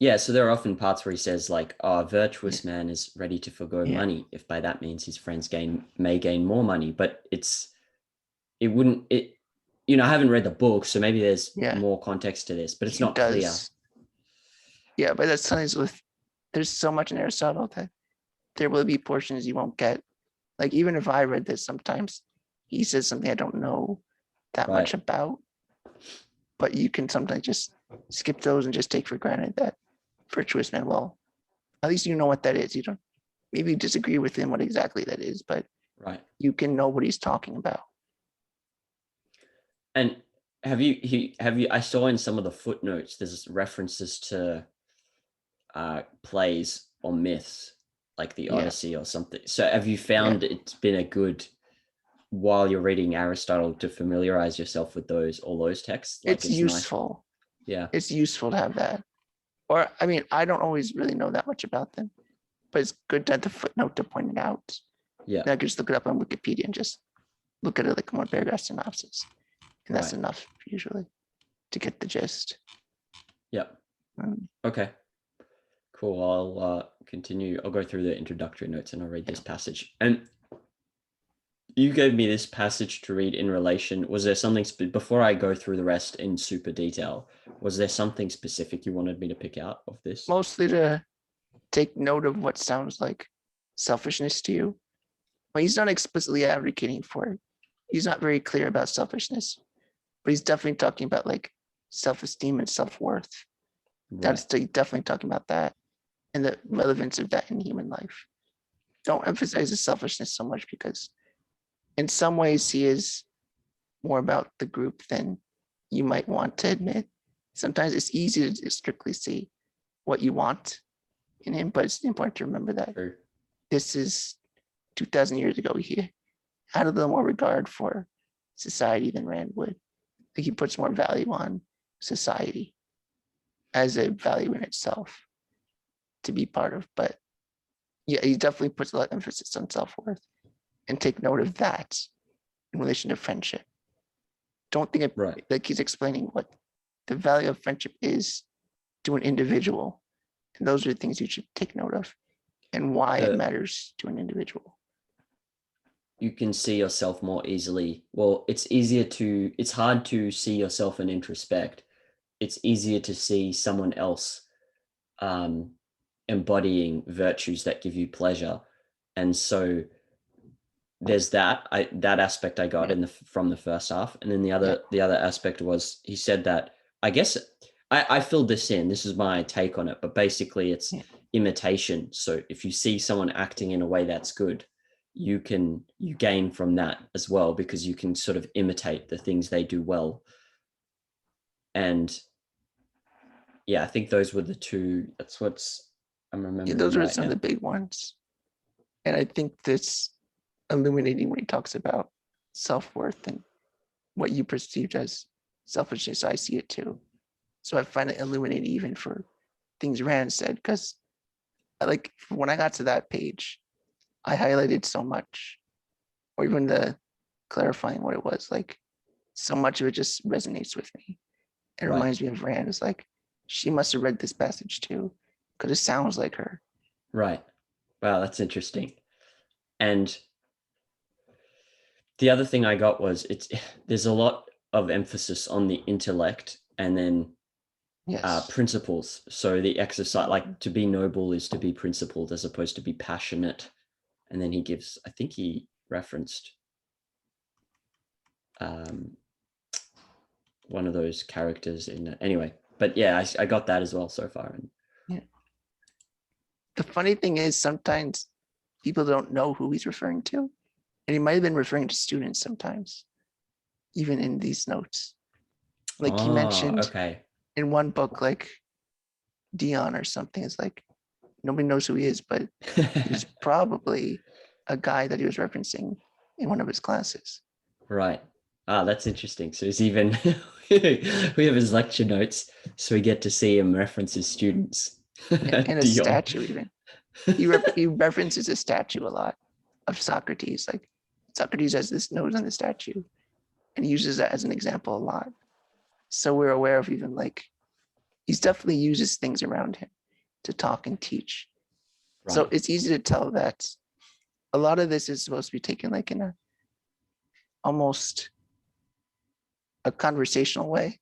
Yeah, so there are often parts where he says like, "Oh, a Yeah, virtuous man is ready to forgo yeah, money, if by that means his friends may gain more money." But it wouldn't it I haven't read the book, so maybe there's yeah. more context to this, but it's He not clear. does. Yeah, but that's sometimes with there's so much in Aristotle that there will be portions you won't get. Like even if I read this, sometimes he says something I don't know that Right. much about, but you can sometimes just skip those and just take for granted that virtuous men will. At least you know what that is. You don't maybe disagree with him what exactly that is, but Right. you can know what he's talking about. And have you I saw in some of the footnotes there's references to plays or myths like the Yeah, Odyssey or something. So have you yeah. found it's been a good while you're reading Aristotle to familiarize yourself with all those texts? Like It's it's nice. useful. Yeah. It's useful to have that. Or I mean, I don't always really know that much about them, but it's good to have the footnote to point it out. Yeah. Then I can just look it up on Wikipedia and just look at it like one paragraph synopsis. And that's Right. enough usually to get the gist. Yeah. Um, Okay. Cool. I'll continue. I'll go through the introductory notes and I'll read yeah. this passage. And you gave me this passage to read in relation. Was there something before I go through the rest in super detail? Was there something specific you wanted me to pick out of this? Mostly to take note of what sounds like selfishness to you. But he's not explicitly advocating for it. He's not very clear about selfishness, but he's definitely talking about like self-esteem and self-worth. Right. That's definitely talking about that and the relevance of that in human life. Don't emphasize the selfishness so much because in some ways he is more about the group than you might want to admit. Sometimes it's easy to strictly see what you want in him, but it's important to remember that True. this is 2,000 years ago. He had a little more regard for society than Rand would. Like he puts more value on society as a value in itself to be part of. But yeah, he definitely puts a lot of emphasis on self-worth and take note of that in relation to friendship. Don't think Right. like he's explaining what the value of friendship is to an individual. And those are the things you should take note of and why it The matters to an individual. You can see yourself more easily. Well, it's hard to see yourself and introspect. It's easier to see someone else um, embodying virtues that give you pleasure. And so there's that aspect I got Yeah, from the first half. And then yeah, the other aspect was he said that I guess I filled this in. This is my take on it, but basically it's yeah. imitation. So if you see someone acting in a way that's good, you gain from that as well because you can sort of imitate the things they do well. And yeah, I think those were the two. That's what's I'm Yeah, remembering those are right some of now. the big ones. And I think that's illuminating when he talks about self-worth and what you perceived as selfishness. I see it too. So I find it illuminating even for things Rand said, because like when I got to that page, I highlighted so much, or even the clarifying what it was. Like so much of it just resonates with me. It Right. reminds me of Rand. It's like she must have read this passage too, because it sounds like her. Right. Wow, that's interesting. And the other thing I got was there's a lot of emphasis on the intellect and then Yes. principles. So the exercise, like to be noble, is to be principled as opposed to be passionate. And then I think he referenced um, one of those characters in it. Anyway, but yeah, I got that as well so far. And Yeah. The funny thing is sometimes people don't know who he's referring to. And he might have been referring to students sometimes, even in these notes. Like he oh, mentioned okay, in one book, like Dion or something. It's like nobody knows who he is, but he's probably a guy that he was referencing in one of his classes. right. Ah, that's interesting. So he's even we have his lecture notes, so we get to see him reference his students. Yeah, and a Dion. statue even. He references a statue a lot of Socrates. Like Socrates has this nose on the statue, and he uses that as an example a lot. So we're aware of even like he's definitely uses things around him to talk and teach. So Right. it's easy to tell that a lot of this is supposed to be taken like in a almost a conversational way,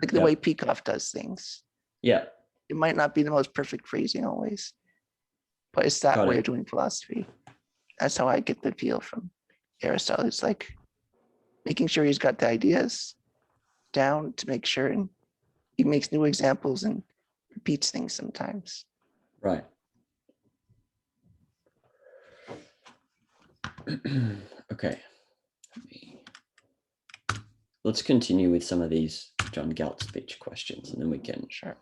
like the way Yep. Peikoff does things. Yeah. It might not be the most perfect phrasing always, but it's that Got way of it. doing philosophy. That's how I get the feel from Aristotle. It's like making sure he's got the ideas down to make sure, and he makes new examples and repeats things sometimes. Right. Okay. Let's continue with some of these John Galt speech questions, and then we can Sure.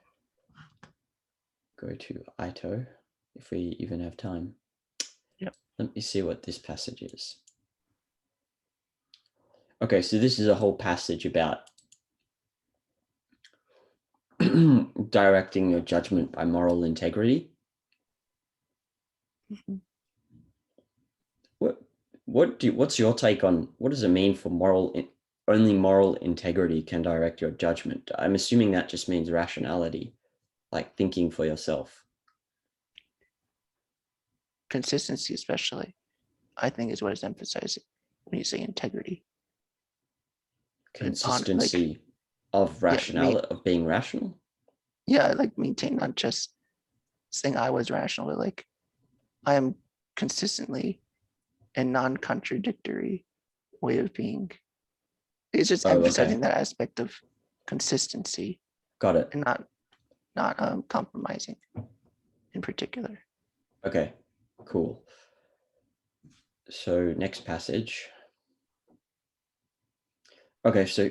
go to Ito if we even have time. Yep. Let me see what this passage is. Okay, so this is a whole passage about directing your judgment by moral integrity. Mm-hmm. What's your take on what does it mean for only moral integrity can direct your judgment? I'm assuming that just means rationality, like thinking for yourself. Consistency, especially, I think is what is emphasized when you say integrity. Consistency of Yeah, rationality, of being rational. like maintain not just saying I was rational, but like I am consistently and non-contradictory way of being. It's just Oh, okay. emphasizing that aspect of consistency Got it. and not compromising in particular. Okay, cool. So next passage. Okay, so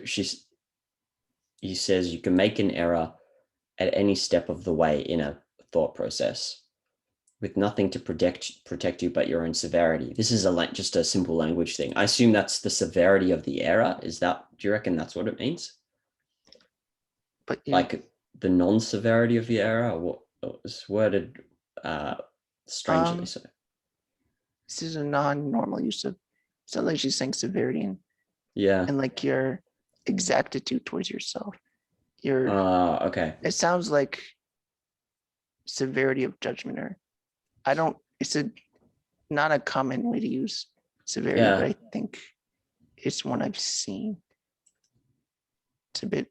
he says you can make an error at any step of the way in a thought process with nothing to protect you but your own severity. This is just a simple language thing. I assume that's the severity of the error. Do you reckon that's what it means? But Like the non-severity of the error? What was worded strangely so? this is a non-normal use of, so like she's saying severity Yeah. and like your exactitude towards yourself. Okay. It sounds like severity of judgment, or I don't, it's not a common way to use severity, but Yeah. I think it's one I've seen. It's a bit.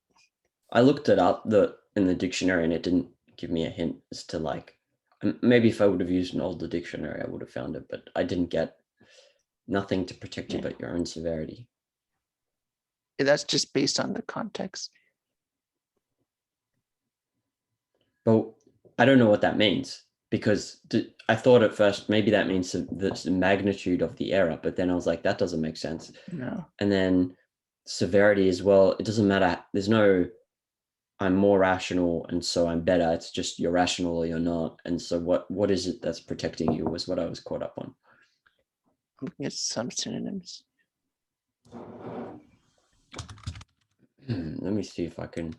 I looked it up in the dictionary and it didn't give me a hint as to like maybe if I would have used an older dictionary I would have found it, but I didn't get nothing to protect you Yeah. but your own severity. That's just based on the context. But I don't know what that means because I thought at first maybe that means the magnitude of the error, but then I was like, that doesn't make sense. No. And then severity as well. It doesn't matter. There's no, I'm more rational and so I'm better. It's just you're rational or you're not. And so what is it that's protecting you was what I was caught up on. I'm looking at some synonyms. Let me see if I can.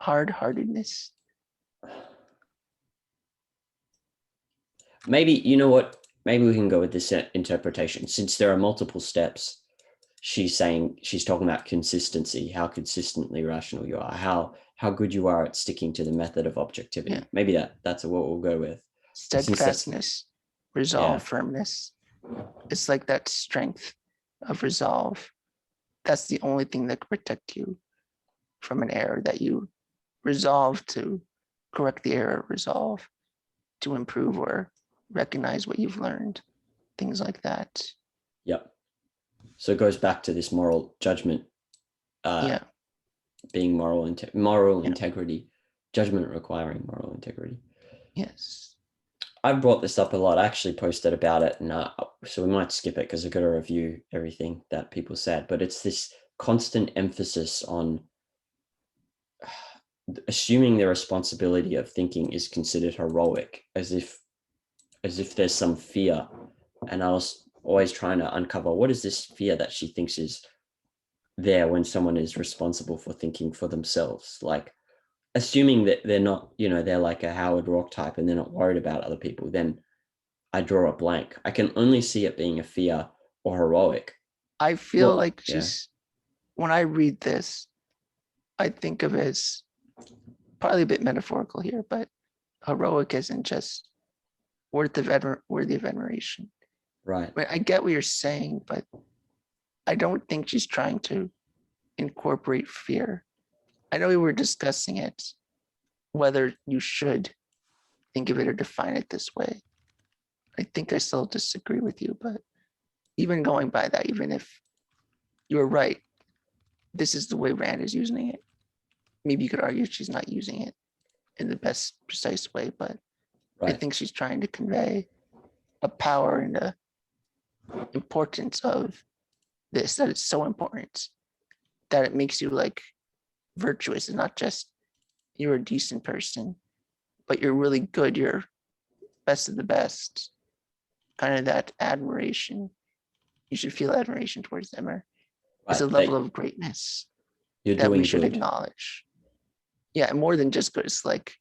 Hard-heartedness. Maybe, you know what? Maybe we can go with this interpretation. Since there are multiple steps, she's talking about consistency, how consistently rational you are, how good you are at sticking to the method of objectivity. Yeah. Maybe that's what we'll go with. Steadfastness, resolve, Yeah. firmness. It's like that strength of resolve. That's the only thing that can protect you from an error, that you resolve to correct the error, resolve to improve or recognize what you've learned, things like that. Yep. So it goes back to this moral judgment, Yeah. being moral Yeah. integrity, judgment requiring moral integrity. Yes. I brought this up a lot. I actually posted about it, and so we might skip it because I've got to review everything that people said. But it's this constant emphasis on assuming the responsibility of thinking is considered heroic, as if there's some fear. And I was always trying to uncover what is this fear that she thinks is there when someone is responsible for thinking for themselves, like assuming that they're not, they're like a Howard Rourke type and they're not worried about other people, then I draw a blank. I can only see it being a fear or heroic. I feel Well, like yeah. when I read this, I think of it as probably a bit metaphorical here, but heroic isn't just worthy of admiration. Right. I get what you're saying, but I don't think she's trying to incorporate fear. I know we were discussing it, whether you should think of it or define it this way. I think I still disagree with you, but even going by that, even if you're right, this is the way Rand is using it. Maybe you could argue she's not using it in the best precise way, but I Right. think she's trying to convey a power and a importance of this, that it's so important that it makes you like virtuous and not just you're a decent person, but you're really good, you're best of the best. Kind of that admiration. You should feel admiration towards them, or it's a Right. level of greatness You're that we doing should good. acknowledge. Yeah, more than just good. It's like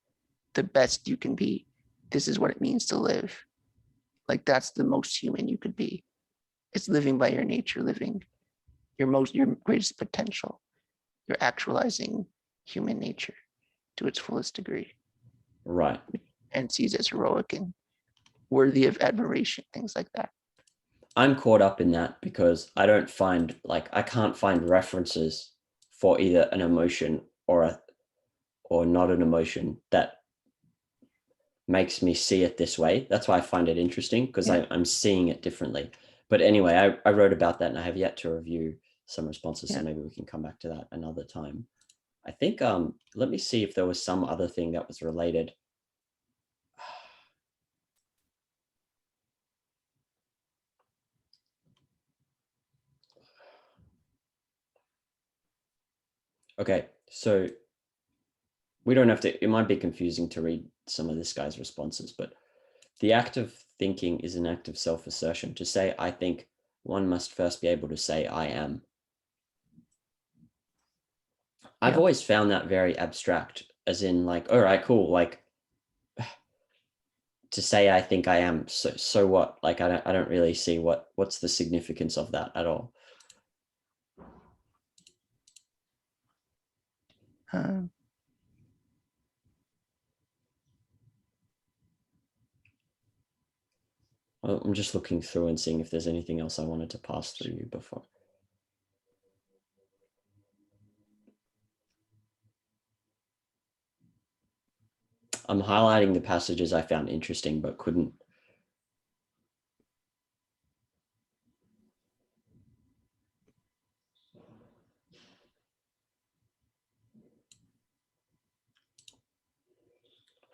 the best you can be. This is what it means to live. Like that's the most human you could be. It's living by your nature, living your greatest potential. You're actualizing human nature to its fullest degree. Right. And sees as heroic and worthy of admiration, things like that. I'm caught up in that because I can't find references for either an emotion or not an emotion that makes me see it this way. That's why I find it interesting, because Yeah. I'm seeing it differently. But anyway, I wrote about that and I have yet to review some responses. Yeah. So maybe we can come back to that another time. I think, let me see if there was some other thing that was related. Okay, so we don't have to, it might be confusing to read some of this guy's responses, but the act of thinking is an act of self-assertion. To say I think, one must first be able to say I am. I've Yeah. always found that very abstract, as in like, all right, cool. Like to say I think I am, so what? Like I don't really see what's the significance of that at all. Well, I'm just looking through and seeing if there's anything else I wanted to pass through you before. I'm highlighting the passages I found interesting but couldn't.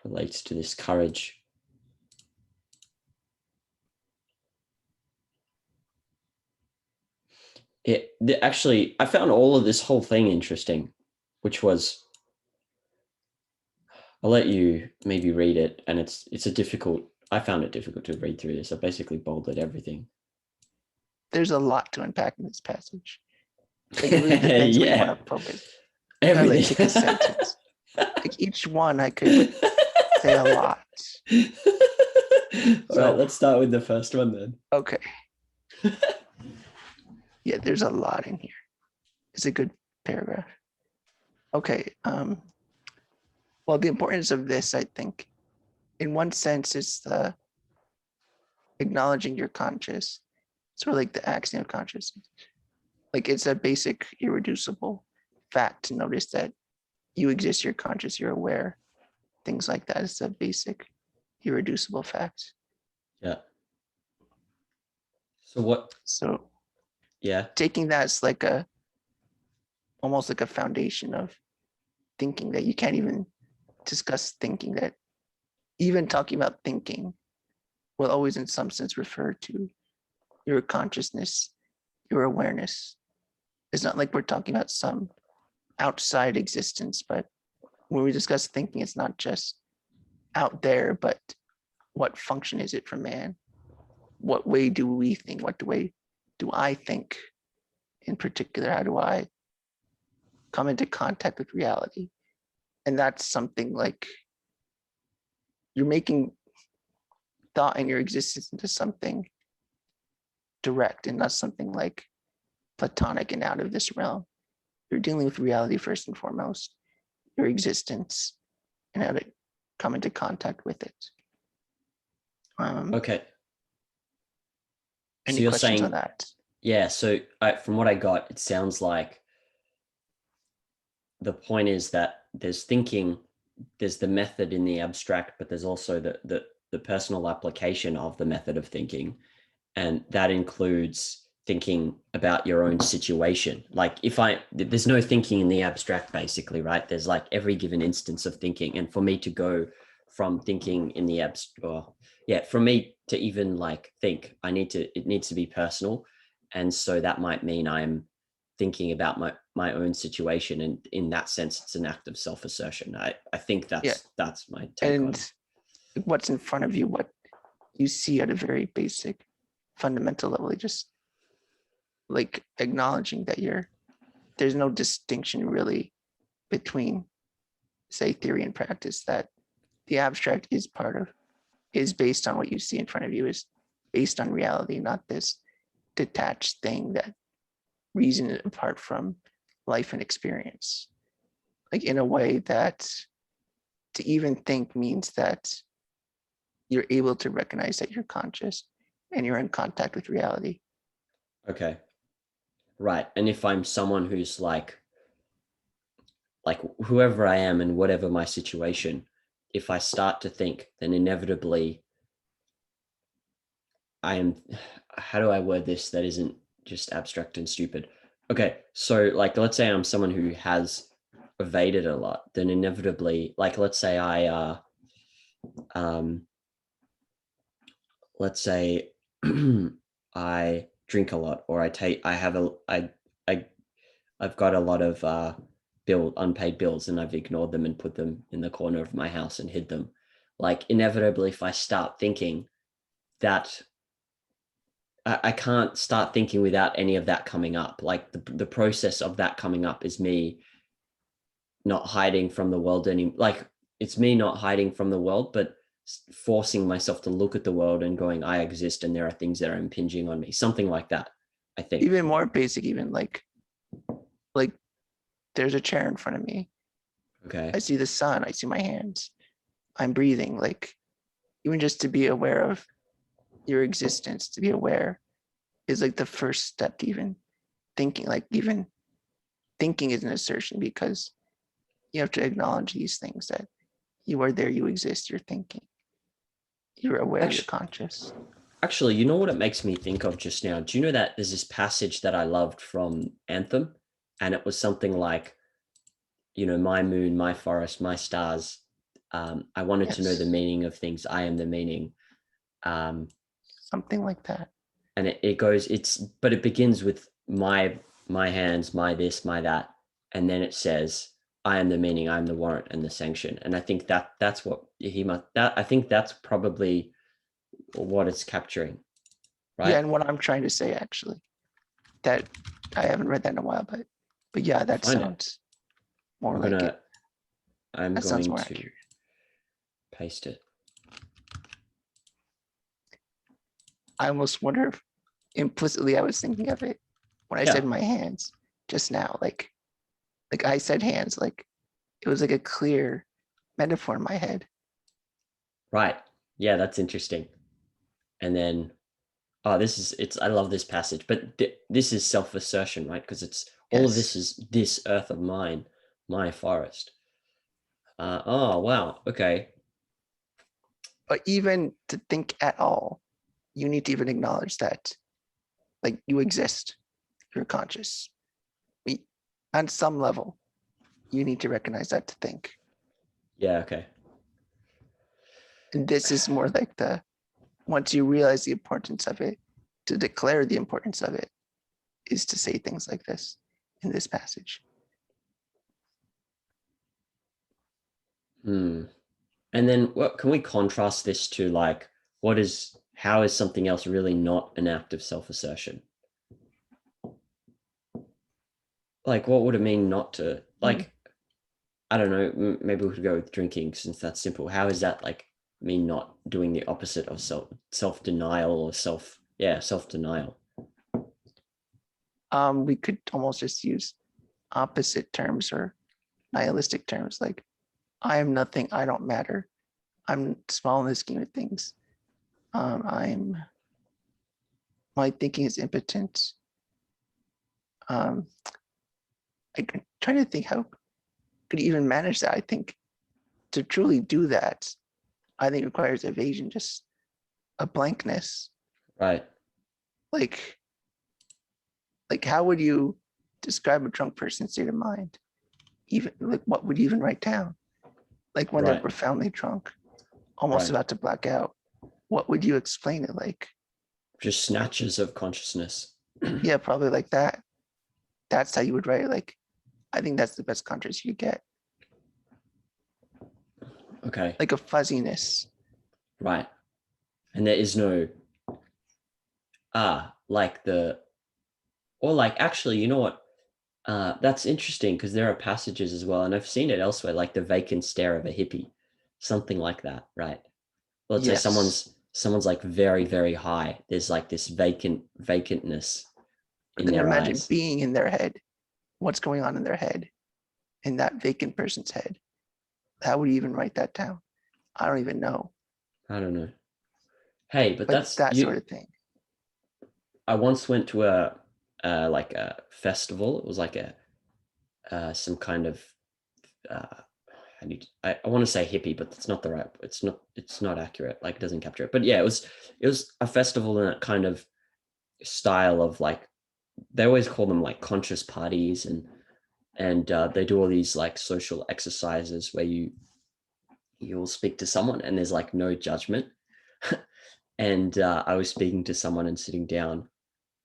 Relates to this courage. Actually, I found all of this whole thing interesting, which was, I'll let you maybe read it, and I found it difficult to read through this. I basically bolded everything. There's a lot to unpack in this passage. Like it really depends where you want to focus. Everything. Like take a sentence. Like each one I could say a lot. All right, let's start with the first one then. Okay. Yeah, there's a lot in here. It's a good paragraph. Okay. Well, the importance of this, I think, in one sense, is the acknowledging you're conscious. Sort of like the axiom of consciousness. Like it's a basic, irreducible fact to notice that you exist, you're conscious, you're aware. Things like that. It's a basic, irreducible fact. Yeah. So what? So Yeah. taking that as like almost like a foundation of thinking, that you can't even discuss thinking, that even talking about thinking will always in some sense refer to your consciousness, your awareness. It's not like we're talking about some outside existence, but when we discuss thinking, it's not just out there, but what function is it for man? What way do we think? What way do I think in particular? How do I come into contact with reality? And that's something like you're making thought and your existence into something direct and not something like platonic and out of this realm. You're dealing with reality first and foremost, your existence, and how to come into contact with it. Okay. So Any you're questions saying, on that? yeah, so from what I got, it sounds like the point is that there's thinking, there's the method in the abstract, but there's also the personal application of the method of thinking. And that includes thinking about your own situation. Like there's no thinking in the abstract, basically, right? There's like every given instance of thinking. And for me to go from thinking in the abstract, for me to even like think, it needs to be personal. And so that might mean I'm thinking about my own situation. And in that sense, it's an act of self-assertion. I think Yeah. that's my take on And what's in front of you, what you see at a very basic fundamental level, just like acknowledging that there's no distinction really between, say, theory and practice, that the abstract is based on what you see in front of you, is based on reality, not this detached thing that reasons apart from life and experience. Like in a way that to even think means that you're able to recognize that you're conscious and you're in contact with reality. Okay. Right. And if I'm someone who's like whoever I am and whatever my situation, if I start to think, then inevitably I am, how do I word this that isn't just abstract and stupid? Okay. So like, let's say I'm someone who has evaded a lot, then inevitably, like, let's say um, let's say I drink a lot, or I've got a lot of unpaid bills, and I've ignored them and put them in the corner of my house and hid them. Like inevitably, if I start thinking that, I can't start thinking without any of that coming up. Like the process of that coming up is me not hiding from the world like it's me not hiding from the world, but forcing myself to look at the world and going, I exist and there are things that are impinging on me. Something like that, I think. Even more basic, even like there's a chair in front of me. Okay. I see the sun, I see my hands, I'm breathing. Like even just to be aware of your existence, to be aware is like the first step to even thinking. Like even thinking is an assertion, because you have to acknowledge these things, that you are there, you exist, you're thinking, you're aware, you're conscious. Actually, you know what it makes me think of just now? Do you know that there's this passage that I loved from Anthem? And it was something like, my moon, my forest, my stars. I wanted to know the Yes, meaning of things. I am the meaning. Um, something like that. and it goes, but it begins with my hands, my this, my that. And then it says, I am the meaning, I'm the warrant and the sanction. And I think that's what I think that's probably what it's capturing. Right? Yeah, and what I'm trying to say, actually, that I haven't read that in a while, but yeah, I'll that find it. sounds more I'm like gonna it. I'm That sounds going more to accurate. paste it. I almost wonder if implicitly I was thinking of it when I Yeah. said my hands just now. Like I said hands, like it was like a clear metaphor in my head. Right. Yeah, that's interesting. And then, I love this passage, but this is self-assertion, right? Because it's all of this Yes. is this earth of mine, my forest. Oh, wow. Okay. But even to think at all, you need to even acknowledge that like you exist, you're conscious. On some level, you need to recognize that to think. Yeah, okay. And this is more like once you realize the importance of it, to declare the importance of it is to say things like this in this passage. Hmm. And then what can we contrast this to, like, how is something else really not an act of self-assertion? Like, what would it mean not to, Mm. like, I don't know, maybe we could go with drinking since that's simple. How is that like me not doing the opposite of self-denial or self-denial? We could almost just use opposite terms or nihilistic terms, like I am nothing. I don't matter. I'm small in the scheme of things. My thinking is impotent. I'm trying to think how could you even manage that. I think to truly do that, I think requires evasion, just a blankness. Right. Like how would you describe a drunk person's state of mind? Even like what would you even write down? Like when they're Right. profoundly drunk, almost Right. about to black out, what would you explain it like? Just snatches of consciousness. Yeah, probably like that. That's how you would write it. Like, I think that's the best contrast you get. Okay. Like a fuzziness. Right. And there is no like the or like actually, you know what? That's interesting because there are passages as well, and I've seen it elsewhere, like the vacant stare of a hippie, something like that, right? Let's say Yes. someone's like very, very high. There's like this vacantness But in then their imagine eyes. being in their head. What's going on in their head, in that vacant person's head? How would you even write that down? I don't even know. I don't know. Hey, but But that's that you. sort of thing. I once went to a like a festival. It was like a some kind of uh, I want to say hippie, but it's not the right. It's not accurate. Like it doesn't capture it. But yeah, it was a festival in a kind of style of like they always call them like conscious parties and they do all these like social exercises where you'll speak to someone and there's like no judgment. And I was speaking to someone and sitting down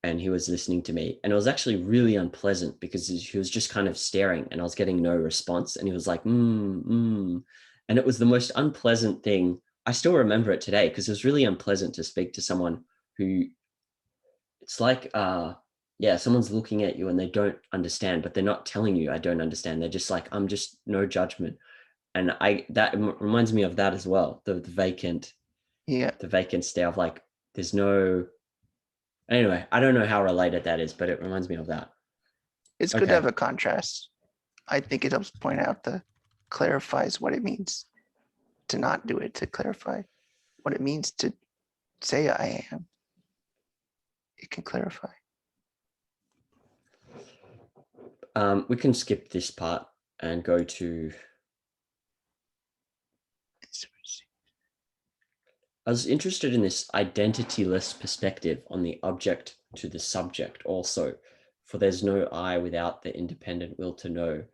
and he was listening to me and it was actually really unpleasant because he was just kind of staring and I was getting no response and he was like and it was the most unpleasant thing. I still remember it today because it was really unpleasant to speak to someone who it's like yeah, someone's looking at you and they don't understand, but they're not telling you I don't understand. They're just like, I'm just no judgment. And I that reminds me of that as well. Yeah. The vacant stare of like there's no anyway, I don't know how related that is, but it reminds me of that. It's good to Okay. have a contrast. I think it helps point out clarifies what it means to not do it, to clarify what it means to say I am. It can clarify. We can skip this part and go to I was interested in this identityless perspective on the object to the subject also, for there's no I without the independent will to know,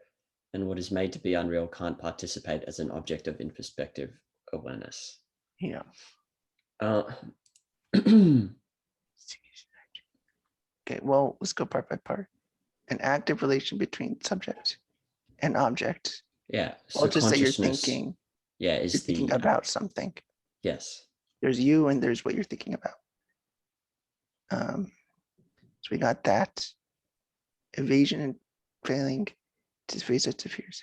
and what is made to be unreal can't participate as an object of introspective awareness. Yeah. Uh, Okay, well, let's go part by part. An active relation between subject and object. yeah, Well, so just say consciousness, yeah, you're is thinking the, about something. yes. There's you and there's what you're thinking about. So we got that. Evasion and failing to face its fears.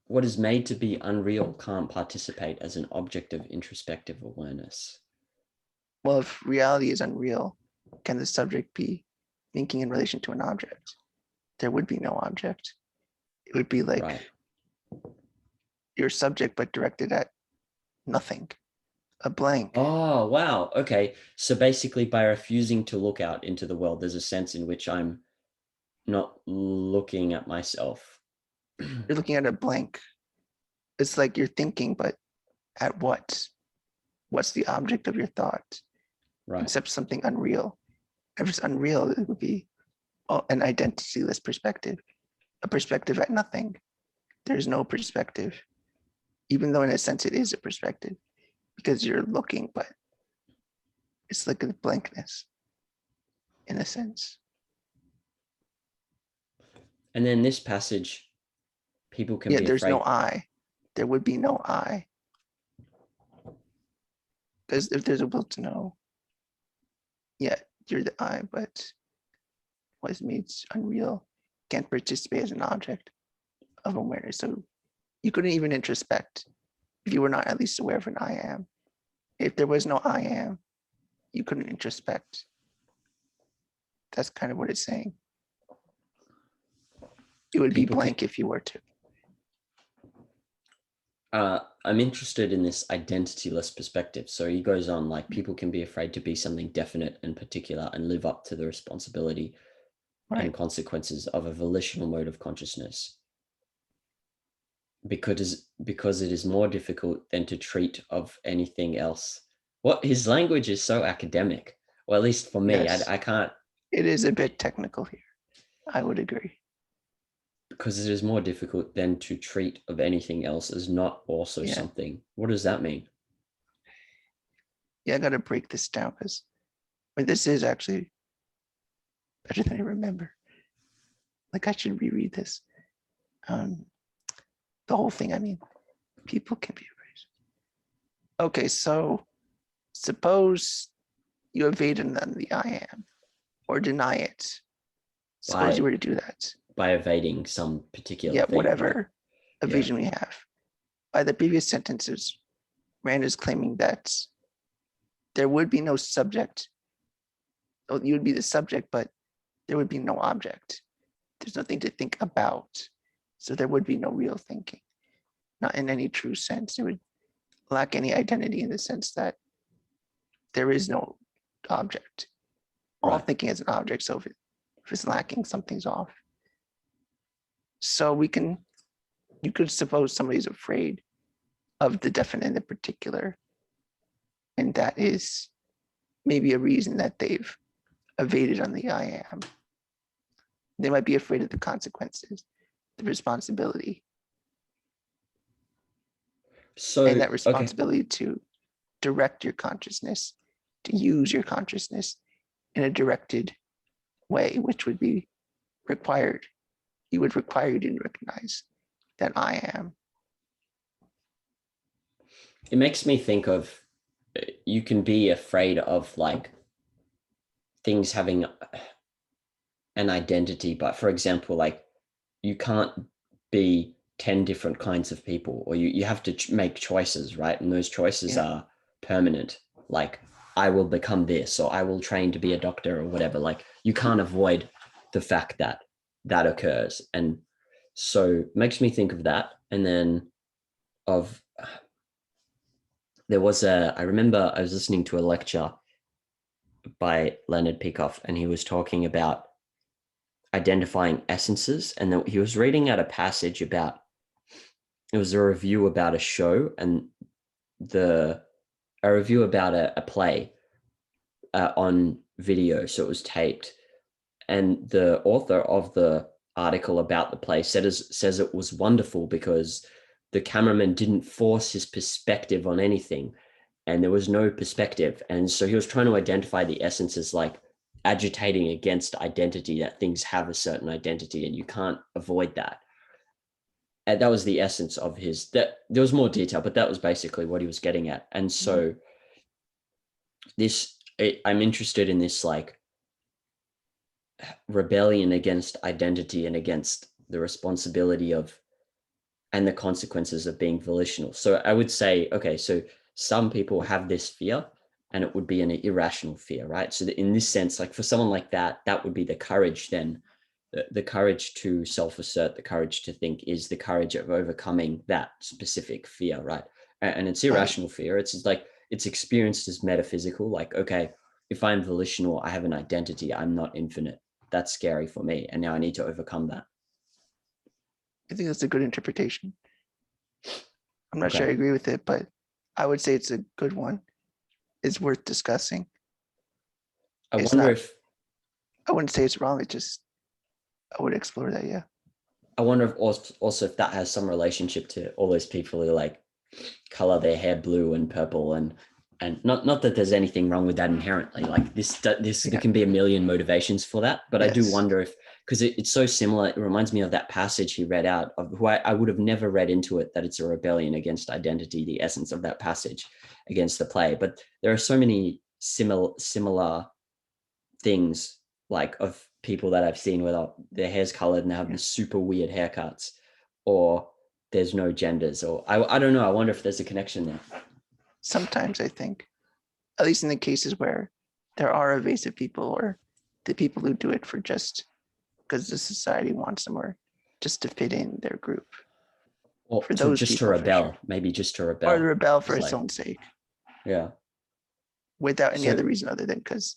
What is made to be unreal can't participate as an object of introspective awareness. Well, if reality is unreal, can the subject be thinking in relation to an object? There would be no object. It would be like Right. your subject, but directed at nothing, a blank. Oh, wow. Okay. So basically, by refusing to look out into the world, there's a sense in which I'm not looking at myself. You're looking at a blank. It's like you're thinking, but at what? What's the object of your thought? Right. Except something unreal. If it's unreal, it would be an identityless perspective, a perspective at nothing. There's no perspective, even though in a sense it is a perspective because you're looking, but it's like a blankness in a sense. And then this passage, people can Yeah, be there's no afraid. I. There would be no I. Because if there's a will to know, yeah, you're the I, but what means unreal can't participate as an object of awareness. So you couldn't even introspect if you were not at least aware of an I am. If there was no I am, you couldn't introspect. That's kind of what it's saying. It would be People can, blank if you were to. I'm interested in this identityless perspective. So he goes on like people can be afraid to be something definite and particular and live up to the responsibility and Right. consequences of a volitional mode of consciousness because it is more difficult than to treat of anything else. What his language is so academic, or at least for me, Yes. I can't It is a bit technical here. I would agree. because it is more difficult than to treat of anything else as not also Yeah. something. What does that mean? Yeah, I got to break this down because this is actually better than I remember. Like I should reread this. Um, the whole thing. I mean, people can be erased. Okay, so suppose you evade on the I am or deny it. Suppose you By were to do that. evading some particular Yeah, thing, right? whatever Yeah. evasion we have. By the previous sentences, Rand is claiming that there would be no subject. Well, you would be the subject, but there would be no object. There's nothing to think about. So there would be no real thinking, not in any true sense. It would lack any identity in the sense that there is no object. All Right. thinking is an object. So if it's lacking, something's off. So you could suppose somebody's afraid of the definite and the particular. And that is maybe a reason that they've evaded on the I am. They might be afraid of the consequences, the responsibility, and So, that okay. responsibility to direct your consciousness, to use your consciousness in a directed way, which would be required. You would require you to recognize that I am. It makes me think of you can be afraid of like things having an identity, but for example, like you can't be 10 different kinds of people, or you have to make choices, right? And those choices Yeah. are permanent. Like, I will become this, or I will train to be a doctor, or whatever. Like, you can't avoid the fact that that occurs. And so it makes me think of that. And then of I remember I was listening to a lecture by Leonard Peikoff, and he was talking about identifying essences. And then he was reading out a passage about it was a review about a show and the a review about a play on video, so it was taped. And the author of the article about the play says it was wonderful because the cameraman didn't force his perspective on anything, and there was no perspective. And so he was trying to identify the essences, like agitating against identity, that things have a certain identity and you can't avoid that. And that was the essence of his, that there was more detail, but that was basically what he was getting at. And so I'm interested in this like rebellion against identity and against the responsibility of and the consequences of being volitional. So I would say, okay, so some people have this fear and it would be an irrational fear, right? So in this sense, like for someone like that, that would be the courage then. The courage to self-assert, the courage to think is the courage of overcoming that specific fear, right? And it's Right. irrational fear. It's like it's experienced as metaphysical, like, okay, if I'm volitional, I have an identity, I'm not infinite. That's scary for me. And now I need to overcome that. I think that's a good interpretation. I'm not sure Okay. I agree with it, but I would say it's a good one. It's worth discussing. I It's wonder not, if I wouldn't say it's wrong. It just, I would explore that. Yeah. I wonder if also if that has some relationship to all those people who like color their hair blue and purple and not that there's anything wrong with that inherently. Like there Yeah. can be a million motivations for that, but I do Yes. wonder if because it's so similar. It reminds me of that passage he read out of who I would have never read into it that it's a rebellion against identity. The essence of that passage against the play, but there are so many similar things like of people that I've seen where their hair's colored and they have Yeah. the super weird haircuts, or there's no genders, or I don't know. I wonder if there's a connection there. Sometimes I think, at least in the cases where there are evasive people or the people who do it for just because the society wants them or just to fit in their group. or for to those just to people for sure, rebel, maybe just to or rebel. rebel for It's its like, own sake yeah. without any So other reason other than because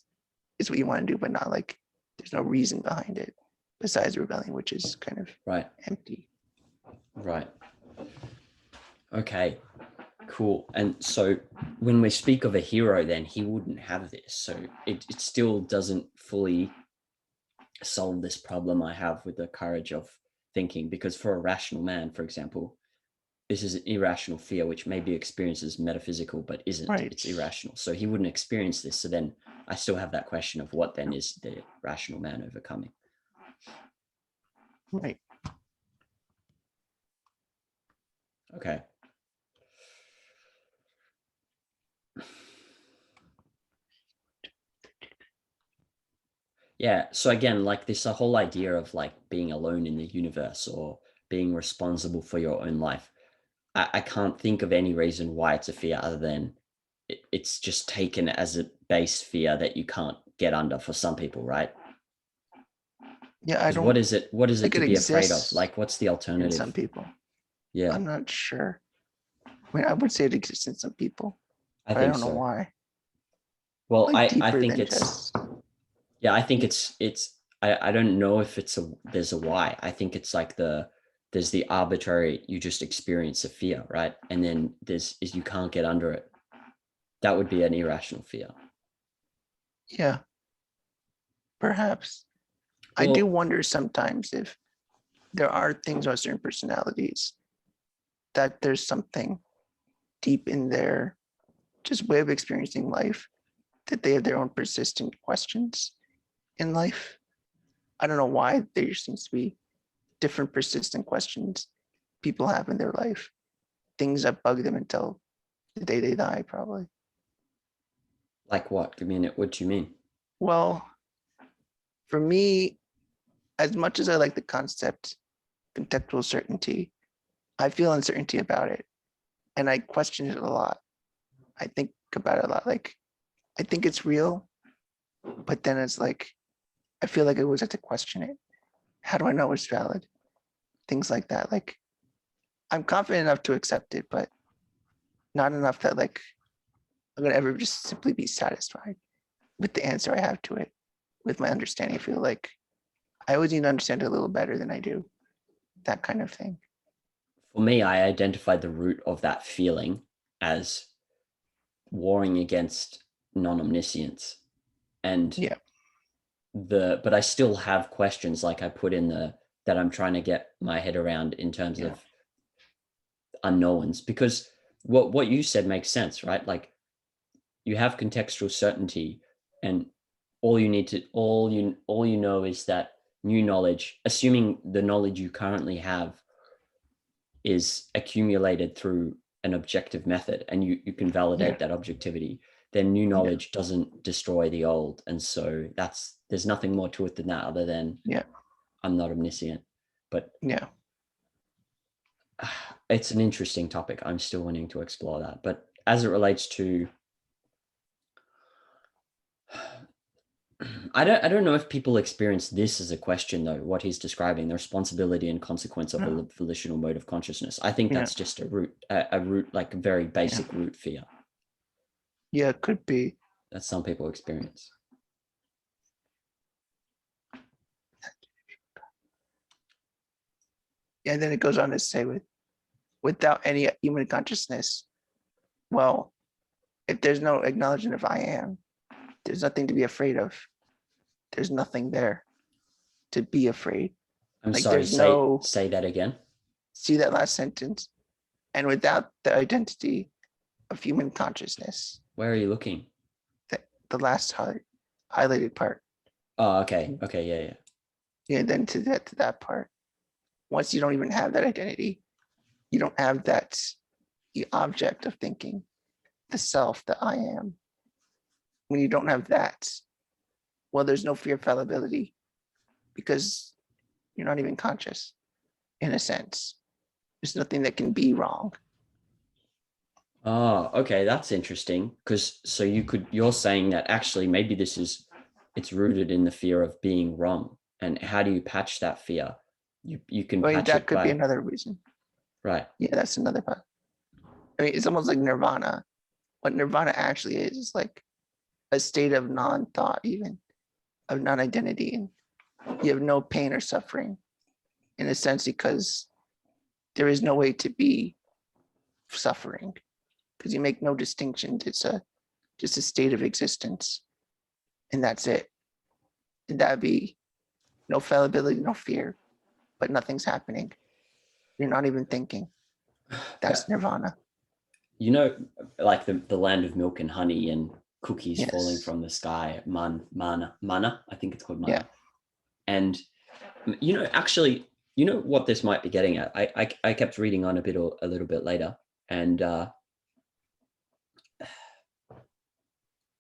it's what you want to do, but not like there's no reason behind it besides rebelling, which is kind of right, empty. right. Okay, cool. And so when we speak of a hero, then he wouldn't have this. So it still doesn't fully solve this problem I have with the courage of thinking, because for a rational man, for example, this is an irrational fear, which may be experienced as metaphysical, but isn't. Right. It's irrational. So he wouldn't experience this. So then I still have that question of what then is the rational man overcoming? Right. Okay. Yeah. So again, like this, a whole idea of like being alone in the universe or being responsible for your own life. I can't think of any reason why it's a fear other than it's just taken as a base fear that you can't get under for some people, right? Yeah, I Because don't what is it think to it be afraid of? exists Like, what's the in some alternative? people. Yeah, I'm not sure. I mean, I would say it exists in some people, I but I think don't know so. why. Well, Like I deeper think than it's, just yeah, I think it's I don't know if there's a why. I think it's like there's the arbitrary, you just experience a fear, right? And then there's is you can't get under it. That would be an irrational fear. yeah, perhaps. I do Well, wonder sometimes if there are things about certain personalities that there's something deep in their just way of experiencing life that they have their own persistent questions in life. I don't know why there seems to be different persistent questions people have in their life, things that bug them until the day they die, probably. like what? Give me what do you mean? Well, for me, as much as I like the concept contextual certainty, I feel uncertainty about it. And I question it a lot. I think about it a lot. Like, I think it's real, but then it's like, I feel like I always have to question it. How do I know it's valid? Things like that. Like, I'm confident enough to accept it, but not enough that like I'm gonna ever just simply be satisfied with the answer I have to it, with my understanding. I feel like I always need to understand it a little better than I do. That kind of thing. For me, I identified the root of that feeling as warring against non-omniscience. And Yeah. but I still have questions like I put in the that I'm trying to get my head around in terms Yeah. of unknowns, because what you said makes sense, right? Like you have contextual certainty, and all you know is that new knowledge, assuming the knowledge you currently have is accumulated through an objective method, and you can Yeah. validate that objectivity, then new Yeah. knowledge doesn't destroy the old. And so there's nothing more to it than that other than Yeah. I'm not omniscient. But Yeah. it's an interesting topic. I'm still wanting to explore that. But as it relates to I don't know if people experience this as a question though, what he's describing, the responsibility and consequence of a No. volitional mode of consciousness. I think Yeah. that's just a root, like a very Yeah. basic root fear Yeah. It could be. that some people experience. Yeah. And then it goes on to say without any human consciousness, well, if there's no acknowledgement of I am, there's nothing to be afraid of. There's nothing there to be afraid. I'm Like sorry, there's no, say that again. see that last sentence. And without the identity of human consciousness, Where are you looking? the last highlighted part. Oh, okay. Okay, yeah, yeah. Yeah, then to that part. Once you don't even have that identity, you don't have that the object of thinking, the self that I am. When you don't have that, well, there's no fear of fallibility because you're not even conscious in a sense. There's nothing that can be wrong. Oh, okay, that's interesting. Because so you're saying that actually maybe it's rooted in the fear of being wrong. And how do you patch that fear? You can Well, patch that it could be by another reason. Right. Yeah, that's another part. I mean, it's almost like nirvana. What nirvana actually is like a state of non-thought, even of non-identity, and you have no pain or suffering in a sense because there is no way to be suffering because you make no distinctions. It's just a state of existence, and that's it. And that'd be no fallibility, no fear, but nothing's happening. You're not even thinking. That's nirvana. You know, like the land of milk and honey and cookies falling Yes. from the sky, mana, I think it's called Yeah. mana. And actually, what this might be getting at. I kept reading on a little bit later, and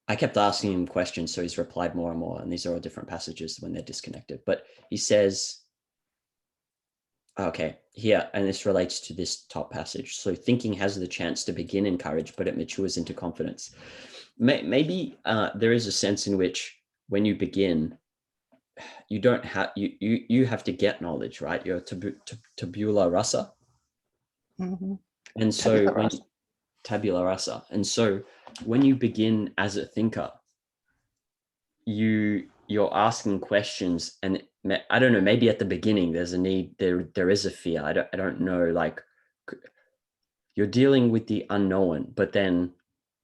I kept asking him questions, so he's replied more and more. And these are all different passages when they're disconnected. But he says, okay, here, and this relates to this top passage. So thinking has the chance to begin in courage, but it matures into confidence. Maybe there is a sense in which when you begin, you don't have you have to get knowledge, right? You're tabula rasa. Mm-hmm. And so when tabula rasa, and so when you begin as a thinker, you're asking questions, and I don't know, maybe at the beginning there's a need, there is a fear. I don't know, like you're dealing with the unknown, but then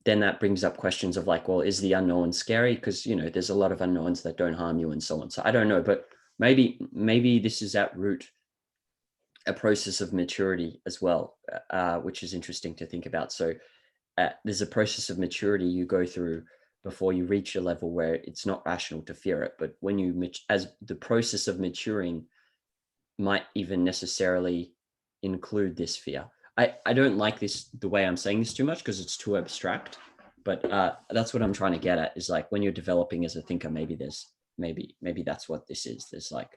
that brings up questions of like, well, is the unknown scary? Because there's a lot of unknowns that don't harm you and so on. So I don't know, but maybe this is at root a process of maturity as well, which is interesting to think about. So there's a process of maturity you go through before you reach a level where it's not rational to fear it. But when as the process of maturing might even necessarily include this fear. I don't like the way I'm saying this too much because it's too abstract, but that's what I'm trying to get at, is like when you're developing as a thinker, maybe that's what this is. There's like,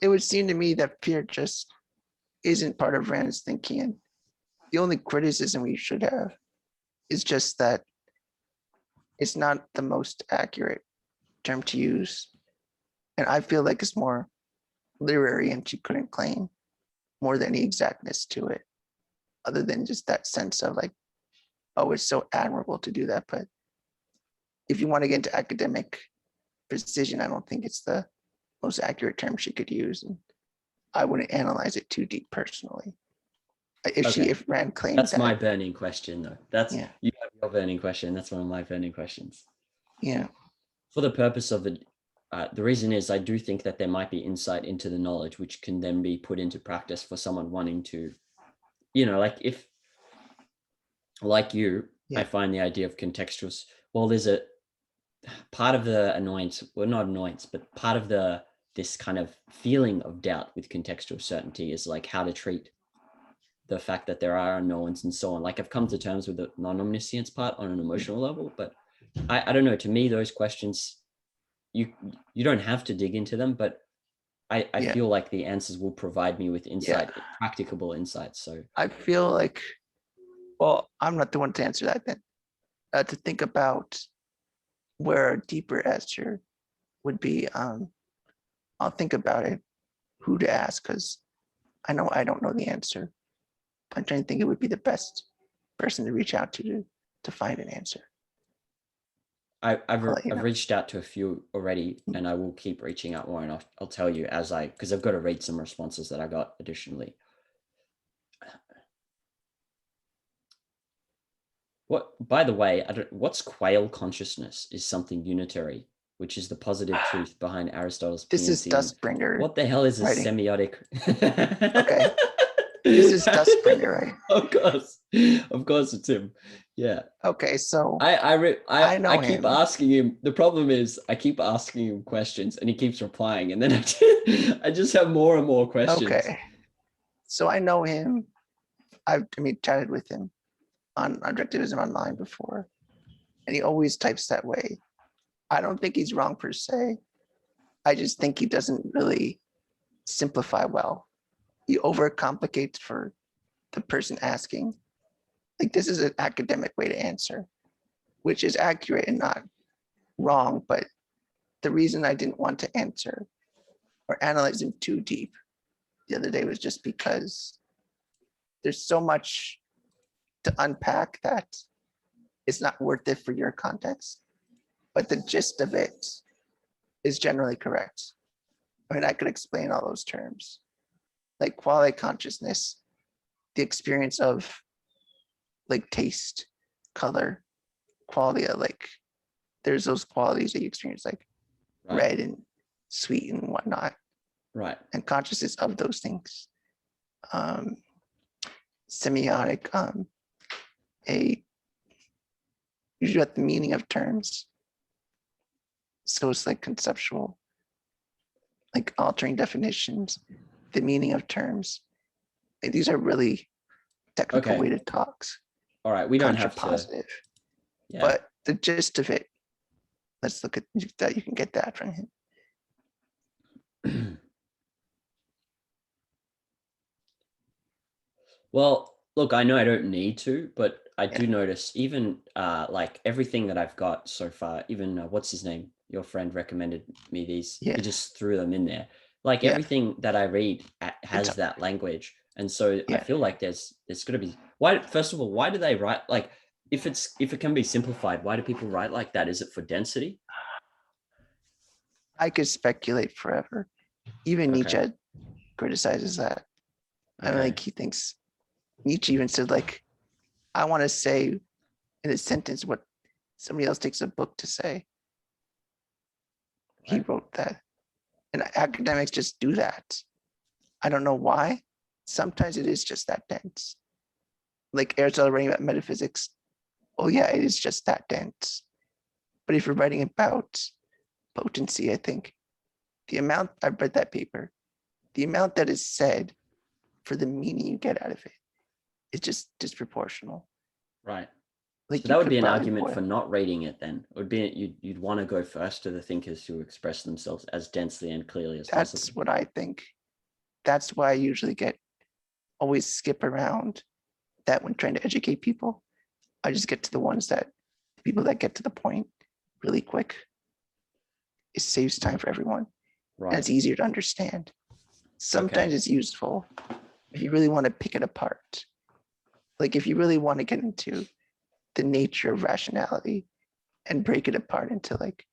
it would seem to me that fear just isn't part of Rand's thinking. And the only criticism we should have is just that it's not the most accurate term to use. And I feel like it's more literary, and she couldn't claim more than any exactness to it, other than just that sense of like, oh, it's so admirable to do that. But if you want to get into academic precision, I don't think it's the most accurate term she could use. And I wouldn't analyze it too deep personally. If Rand claimed that's that, my burning question though. That's yeah, you have your burning question. That's one of my burning questions. yeah, For the purpose of it, the reason is I do think that there might be insight into the knowledge which can then be put into practice for someone wanting to, like if, like you, yeah, I find the idea of contextual. Well, there's a part of the annoyance, well, not annoyance, but part of this kind of feeling of doubt with contextual certainty is like how to treat the fact that there are unknowns and so on. Like I've come to terms with the non-omniscience part on an emotional level, but I don't know. To me, those questions, you don't have to dig into them, but I yeah, feel like the answers will provide me with insight, yeah. practicable insights. So I feel like, well, I'm not the one to answer that then. To think about where a deeper answer would be, I'll think about it, who to ask, because I know I don't know the answer. I'm trying to think it would be the best person to reach out to find an answer. I've reached out to a few already, and I will keep reaching out more, and I'll tell you because I've got to read some responses that I got additionally. By the way, what's quail consciousness is something unitary, which is the positive truth behind Aristotle's This is Pantheon. Dustbringer. What the hell is a writing. semiotic? Okay. This is Dustbringer, right? Of course it's him. Yeah. Okay, so I know keep him. asking him. The problem is I keep asking him questions and he keeps replying, and then I just have more and more questions. Okay, so I know him. Chatted with him on Directivism Online before, and he always types that way. I don't think he's wrong per se. I just think he doesn't really simplify well. He overcomplicates for the person asking. Like, this is an academic way to answer, which is accurate and not wrong. But the reason I didn't want to answer or analyze him too deep the other day was just because there's so much to unpack that it's not worth it for your context, but the gist of it is generally correct. I mean, I could explain all those terms, like quality consciousness, the experience of like taste, color, qualia, like there's those qualities that you experience, like Right. red and sweet and whatnot, Right. and consciousness of those things. Semiotic, a usually at the meaning of terms. So it's like conceptual, like altering definitions, the meaning of terms. Like, these are really technical Okay. weighted talks, All right. We don't have to. contrapositive. Yeah. But the gist of it, let's look at that. You can get that from him. Well, look, I know I don't need to, but I Yeah. do notice even like everything that I've got so far, even what's his name? Your friend recommended me these. Yeah. He just threw them in there. Like Yeah. everything that I read has It's, that language. And so I yeah. feel like there's got to be why first of all, why do they write like if it can be simplified, why do people write like that? Is it for density? I could speculate forever. Even Okay. Nietzsche criticizes that. I mean, Okay. like he thinks Nietzsche even said, like, I want to say in a sentence what somebody else takes a book to say. He Right. wrote that. And academics just do that. I don't know why. Sometimes it is just that dense. Like Aristotle writing about metaphysics. Oh yeah, it is just that dense. But if you're writing about potency, I think the amount, I've read that paper, the amount that is said for the meaning you get out of it is just disproportional. Right. Like So you that would could be an probably argument boil. for not reading it then. It would be you'd want to go first to the thinkers who express themselves as densely and clearly as possible. That's what I think. That's why I usually always skip around that when trying to educate people. I just get to the ones that people that get to the point really quick. It saves time for everyone. And Right. it's easier to understand. Sometimes Okay. it's useful if you really want to pick it apart. Like if you really want to get into the nature of rationality and break it apart into like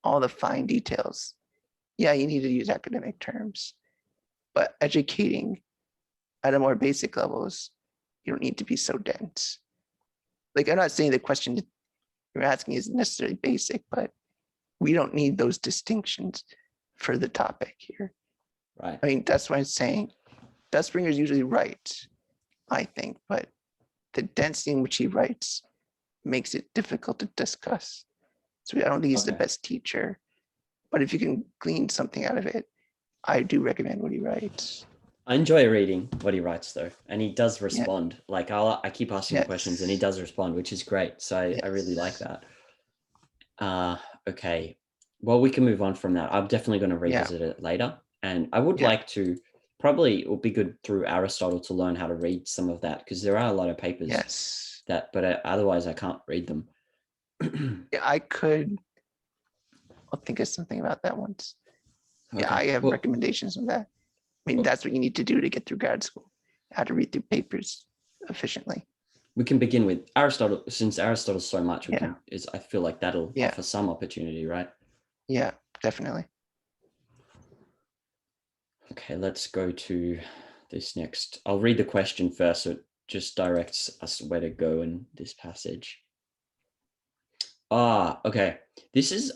all the fine details. Yeah, you need to use academic terms, but educating at a more basic levels, you don't need to be so dense. Like I'm not saying the question you're asking is necessarily basic, but we don't need those distinctions for the topic here. Right. I mean, that's why I'm saying Dustbringer is usually right, I think, but the density in which he writes makes it difficult to discuss. So I don't think he's the Okay. best teacher, but if you can glean something out of it, I do recommend what he writes. I enjoy reading what he writes though, and he does Yeah. respond. Like I keep asking questions and he Yes. does respond, which is great. So I really like Yes. that. Okay. Well, we can move on from that. I'm definitely going to Yeah. revisit it later. And I would Yeah. like to probably it would be good through Aristotle to learn how to read some of that because there are a lot of papers Yes. that, but otherwise I can't read them. Yeah, I could. I'll think of something about that once. Yeah, Okay. I have Well, recommendations on that. I mean, that's what you need to do to get through grad school, how to read through papers efficiently. we can begin with Aristotle. Since Aristotle's so much, we Yeah. can. Is I feel like that'll Yeah. offer some opportunity, right? Yeah, definitely. Okay, let's go to this next. I'll read the question first, so it just directs us where to go in this passage. Okay.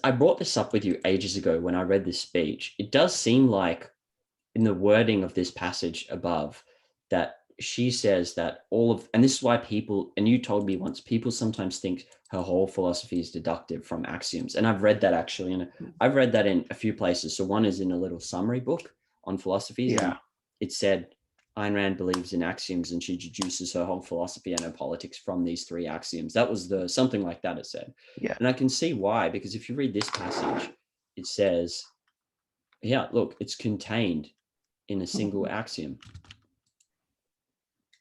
I brought this up with you ages ago when I read this speech. It does seem like in the wording of this passage above that she says that and this is why people, and you told me once, people sometimes think her whole philosophy is deductive from axioms. And I've read that actually, and I've read that in a few places. So one is in a little summary book on philosophy. Yeah. And it said Ayn Rand believes in axioms and she deduces her whole philosophy and her politics from these three axioms. That was something like that it said. Yeah. And I can see why, because if you read this passage, it says, yeah, look, it's contained in a single axiom.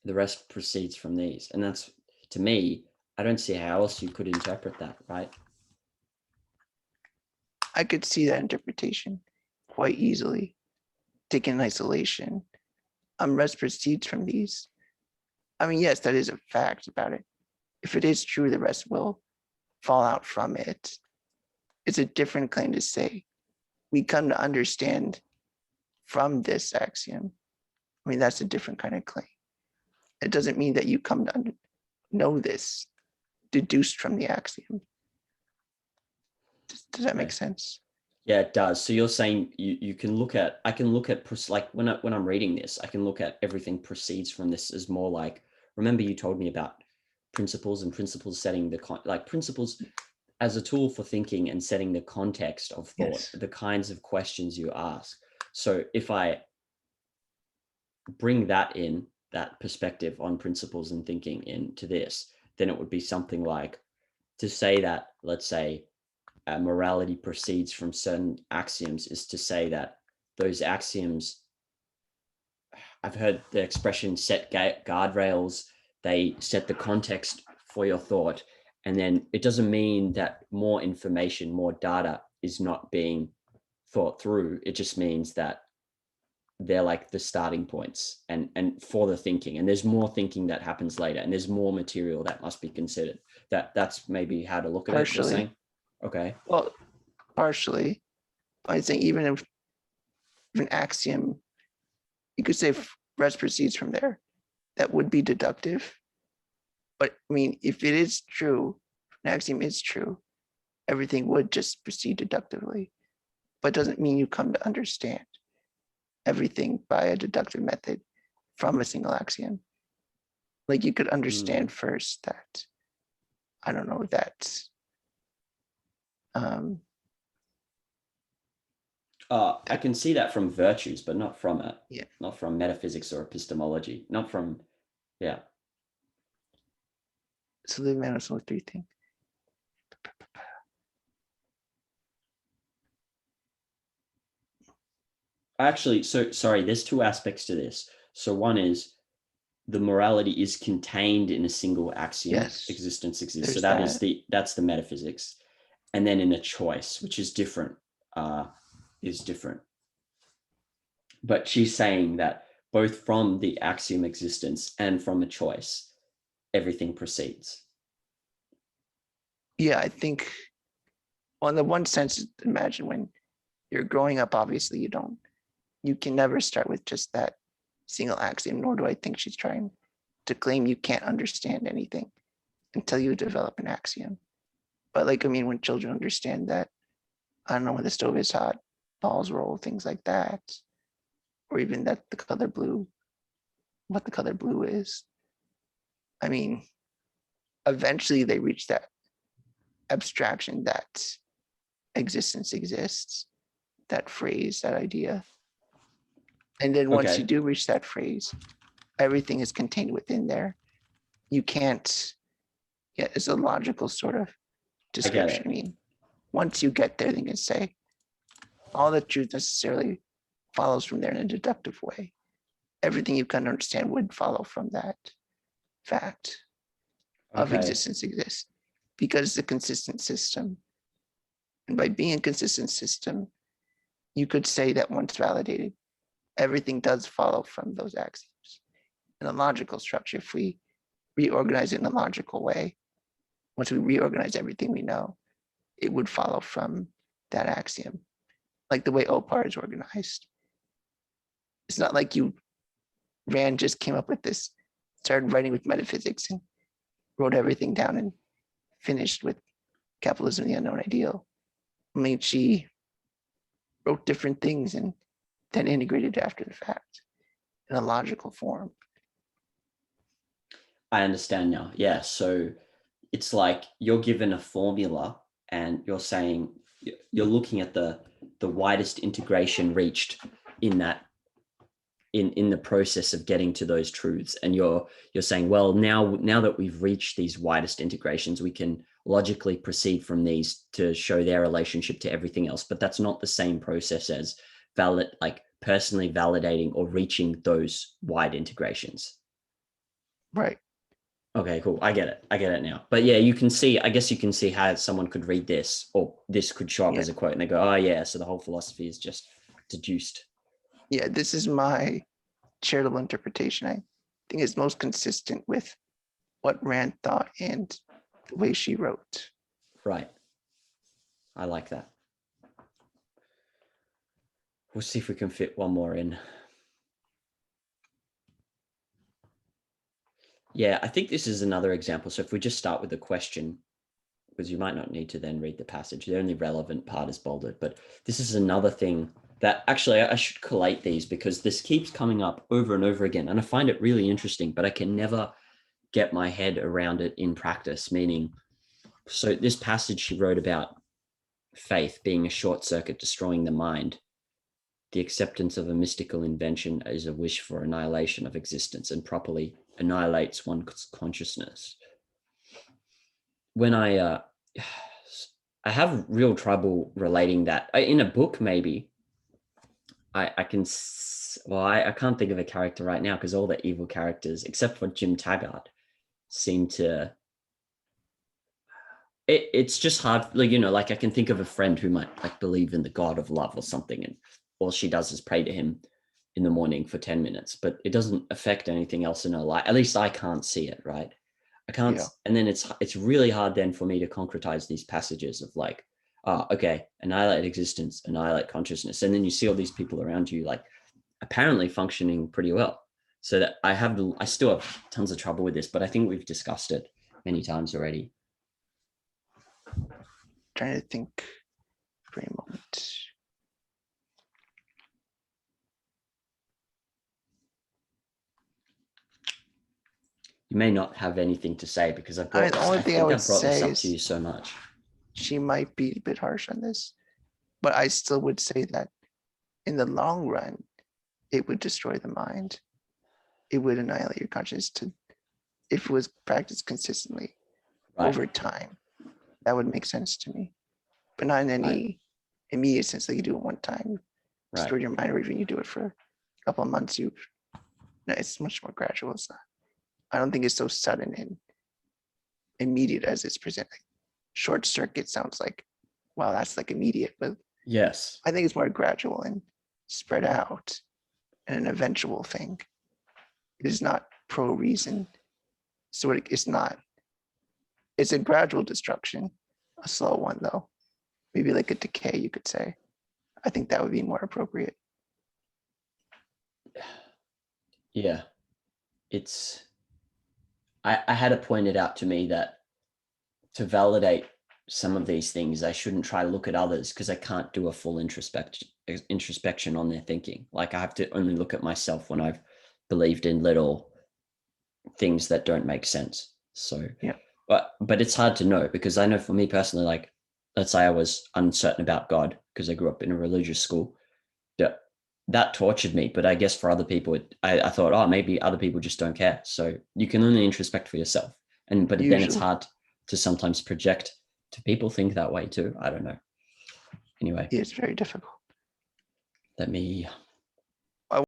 The rest proceeds from these. And that's, to me, I don't see how else you could interpret that, right? I could see that interpretation quite easily, taken in isolation. rest proceeds from these. I mean, yes, that is a fact about it. If it is true, the rest will fall out from it. It's a different claim to say we come to understand from this axiom. I mean, that's a different kind of claim. It doesn't mean that you come to know this deduced from the axiom. Does that make sense? Yeah, it does. So you're saying you can look at, I can look at, like when I'm reading this, I can look at everything proceeds from this as more like, remember you told me about principles and principles setting the, like principles as a tool for thinking and setting the context of thought, Yes. the kinds of questions you ask. So if I bring that in, that perspective on principles and thinking into this, then it would be something like to say that, let's say, morality proceeds from certain axioms is to say that those axioms, I've heard the expression set guardrails, they set the context for your thought. And then it doesn't mean that more information, more data is not being thought through. It just means that they're like the starting points and for the thinking, and there's more thinking that happens later, and there's more material that must be considered. That's maybe how to look at it, you're saying? Okay. Well, partially. I think even if an axiom, you could say rest proceeds from there, that would be deductive. But I mean, if it is true, an axiom is true, everything would just proceed deductively. But it doesn't mean you come to understand everything by a deductive method from a single axiom. Like you could understand first that, I don't know, that I can see that from virtues, but not from it. Yeah. Not from metaphysics or epistemology. Not from, yeah. So the Aristotle 3 thing. Actually, so sorry, there's two aspects to this. So one is the morality is contained in a single axiom. Yes. Existence exists. So There's that's the metaphysics. And then in a choice, which is different, is different. But she's saying that both from the axiom existence and from a choice, everything proceeds. Yeah, I think, well, in the one sense, imagine when you're growing up, obviously you can never start with just that single axiom, nor do I think she's trying to claim you can't understand anything until you develop an axiom. But like, I mean, when children understand that, I don't know, when the stove is hot, balls roll, things like that, or even that the color blue, what the color blue is. I mean, eventually they reach that abstraction that existence exists, that phrase, that idea. And then once you do reach that phrase, everything is contained within there. You can't, yeah, it's a logical sort of description. I mean, once you get there, then you can say all the truth necessarily follows from there in a deductive way. Everything you can understand would follow from that fact of existence exists because it's a consistent system. And by being a consistent system, you could say that once validated, everything does follow from those axioms. In a logical structure, if we reorganize it in a logical way, once we reorganize everything we know, it would follow from that axiom, like the way OPAR is organized. It's not like Rand just came up with this, started writing with metaphysics and wrote everything down and finished with Capitalism, the Unknown Ideal. I mean, she wrote different things and then integrated after the fact in a logical form. I understand now. Yeah. So it's like you're given a formula and you're saying, you're looking at the widest integration reached in that, in the process of getting to those truths. And you're saying, well, now that we've reached these widest integrations, we can logically proceed from these to show their relationship to everything else. But that's not the same process as personally validating or reaching those wide integrations. Right. Okay, cool. I get it now. But yeah, you can see, I guess you can see how someone could read this, or this could show up as a quote and they go, oh yeah, so the whole philosophy is just deduced. Yeah, this is my charitable interpretation, I think is most consistent with what Rand thought and the way she wrote. Right. I like that. We'll see if we can fit one more in. Yeah, I think this is another example. So if we just start with the question, because you might not need to then read the passage. The only relevant part is bolded, but this is another thing that actually I should collate these because this keeps coming up over and over again. And I find it really interesting, but I can never get my head around it in practice, meaning, so this passage she wrote about faith being a short circuit, destroying the mind. The acceptance of a mystical invention is a wish for annihilation of existence and properly annihilates one's consciousness. When I have real trouble relating that in a book, maybe I can, well, I can't think of a character right now because all the evil characters, except for Jim Taggart, seem to, it's just hard. Like, you know, like I can think of a friend who might like believe in the God of love or something. And all she does is pray to him in the morning for 10 minutes, but it doesn't affect anything else in her life. At least I can't see it. Right. I can't. Yeah. And then it's really hard then for me to concretize these passages of like, okay, annihilate existence, annihilate consciousness. And then you see all these people around you like apparently functioning pretty well. So that I still have tons of trouble with this, but I think we've discussed it many times already. Trying to think for a moment. You may not have anything to say because I've brought, the only thing I would brought this say up to you so much. She might be a bit harsh on this, but I still would say that in the long run, it would destroy the mind. It would annihilate your consciousness if it was practiced consistently over time. That would make sense to me, but not in any immediate sense that you do it one time, destroy your mind, or even you do it for a couple of months. It's much more gradual. I don't think it's so sudden and immediate as it's presented. Short circuit sounds like, wow, that's like immediate, but yes, I think it's more gradual and spread out and an eventual thing. It is not pro reason. So it's not, it's a gradual destruction, a slow one though. Maybe like a decay, you could say. I think that would be more appropriate. Yeah, I had it pointed out to me that to validate some of these things, I shouldn't try to look at others because I can't do a full introspection on their thinking. Like I have to only look at myself when I've believed in little things that don't make sense. So, yeah. But it's hard to know because I know for me personally, like, let's say I was uncertain about God because I grew up in a religious school. That tortured me. But I guess for other people, I thought, oh, maybe other people just don't care. So you can only introspect for yourself. But then it's hard to sometimes project to people think that way too. I don't know. Anyway. It's very difficult. Let me